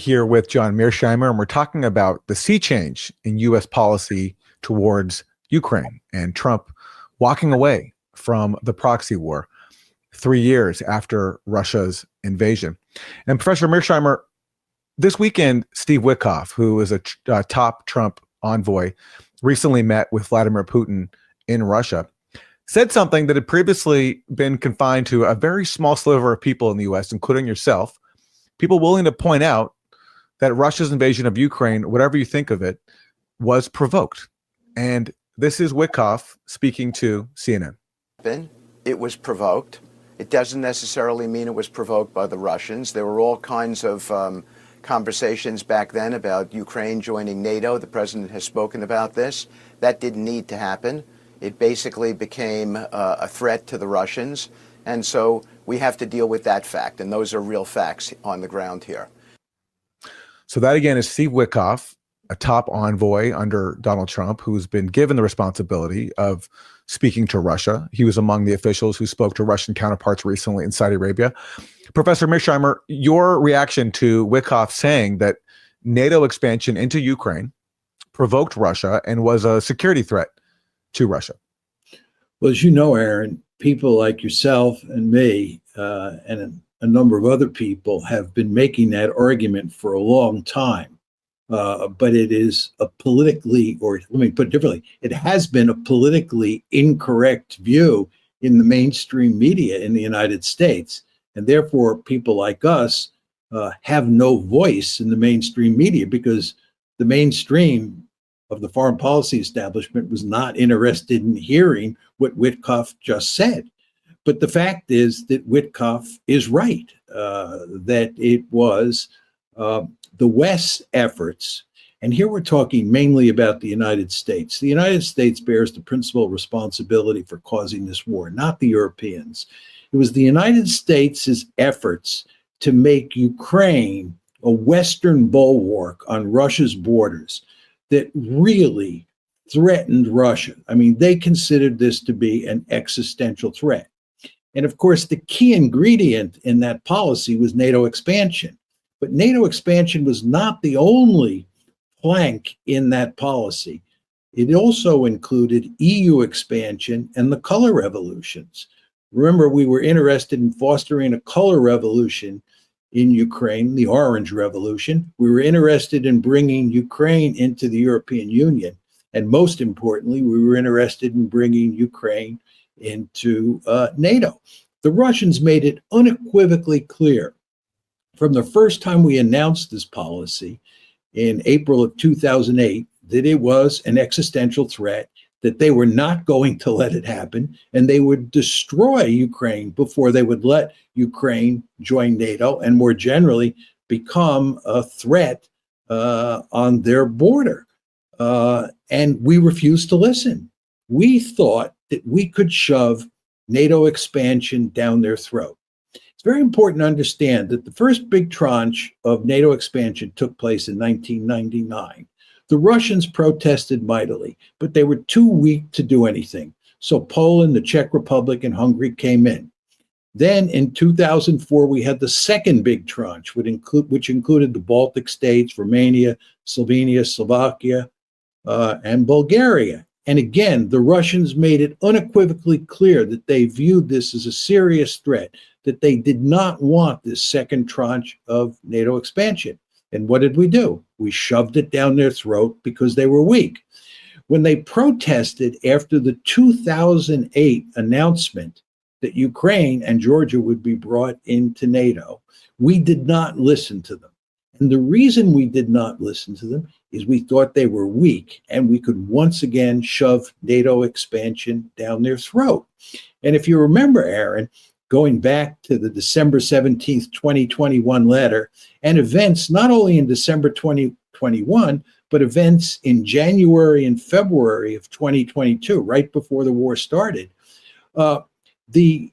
Here with John Mearsheimer, and we're talking about the sea change in U.S. policy towards Ukraine and Trump walking away from the proxy war 3 years after Russia's invasion. And Professor Mearsheimer, this weekend, Steve Witkoff, who is a top Trump envoy, recently met with Vladimir Putin in Russia, said something that had previously been confined to a very small sliver of people in the U.S., including yourself, people willing to point out that Russia's invasion of Ukraine, whatever you think of it, was provoked. And this is Witkoff speaking to CNN. It was provoked. It doesn't necessarily mean it was provoked by the Russians. There were all kinds of conversations back then about Ukraine joining NATO. The president has spoken about this. That didn't need to happen. It basically became a threat to the Russians. And so we have to deal with that fact. And those are real facts on the ground here. So that, again, is Steve Witkoff, a top envoy under Donald Trump, who's been given the responsibility of speaking to Russia. He was among the officials who spoke to Russian counterparts recently in Saudi Arabia. Professor Mearsheimer, your reaction to Witkoff saying that NATO expansion into Ukraine provoked Russia and was a security threat to Russia? Well, as you know, Aaron, people like yourself and me and a number of other people have been making that argument for a long time. But it is a politically, or let me put it differently, it has been a politically incorrect view in the mainstream media in the United States. And therefore, people like us have no voice in the mainstream media because the mainstream of the foreign policy establishment was not interested in hearing what Witkoff just said. But the fact is that Witkoff is right, that it was the West's efforts, and here we're talking mainly about the United States. The United States bears the principal responsibility for causing this war, not the Europeans. It was the United States' efforts to make Ukraine a Western bulwark on Russia's borders that really threatened Russia. I mean, they considered this to be an existential threat. And of course, the key ingredient in that policy was NATO expansion. But NATO expansion was not the only plank in that policy. It also included EU expansion and the color revolutions. Remember, we were interested in fostering a color revolution in Ukraine, the Orange Revolution. We were interested in bringing Ukraine into the European Union. And most importantly, we were interested in bringing Ukraine into NATO. The Russians made it unequivocally clear from the first time we announced this policy in April of 2008 that it was an existential threat, that they were not going to let it happen, and they would destroy Ukraine before they would let Ukraine join NATO and more generally become a threat on their border. And we refused to listen. We thought that we could shove NATO expansion down their throat. It's very important to understand that the first big tranche of NATO expansion took place in 1999. The Russians protested mightily, but they were too weak to do anything. So Poland, the Czech Republic, and Hungary came in. Then in 2004, we had the second big tranche, which included the Baltic states, Romania, Slovenia, Slovakia, and Bulgaria. And again, the Russians made it unequivocally clear that they viewed this as a serious threat, that they did not want this second tranche of NATO expansion. And what did we do? We shoved it down their throat because they were weak. When they protested after the 2008 announcement that Ukraine and Georgia would be brought into NATO, we did not listen to them. And the reason we did not listen to them is we thought they were weak and we could once again shove NATO expansion down their throat. And if you remember, Aaron, going back to the December 17th, 2021 letter and events not only in December 2021, but events in January and February of 2022, right before the war started, the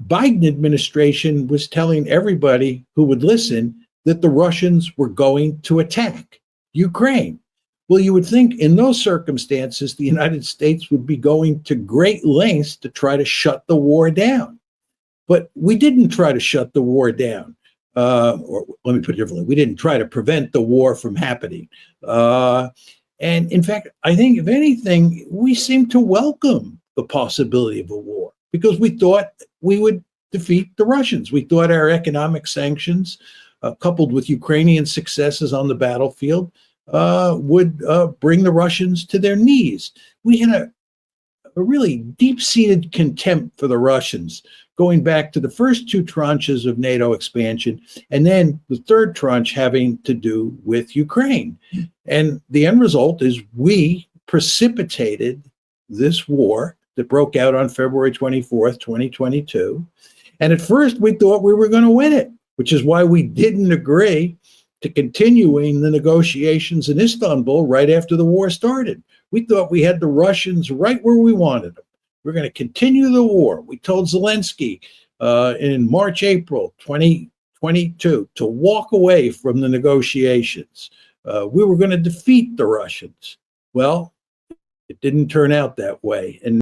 Biden administration was telling everybody who would listen that the Russians were going to attack Ukraine. Well, you would think in those circumstances, the United States would be going to great lengths to try to shut the war down. But we didn't try to shut the war down. or let me put it differently, we didn't try to prevent the war from happening. And in fact, I think if anything, we seemed to welcome the possibility of a war because we thought we would defeat the Russians. We thought our economic sanctions, coupled with Ukrainian successes on the battlefield, would bring the Russians to their knees. We had a really deep-seated contempt for the Russians, going back to the first two tranches of NATO expansion, and then the third tranche having to do with Ukraine. And the end result is we precipitated this war that broke out on February 24th, 2022. And at first we thought we were going to win it, which is why we didn't agree to continuing the negotiations in Istanbul right after the war started. We thought we had the Russians right where we wanted them. We're going to continue the war. We told Zelensky in March, April 2022 to walk away from the negotiations. We were going to defeat the Russians. Well, it didn't turn out that way. And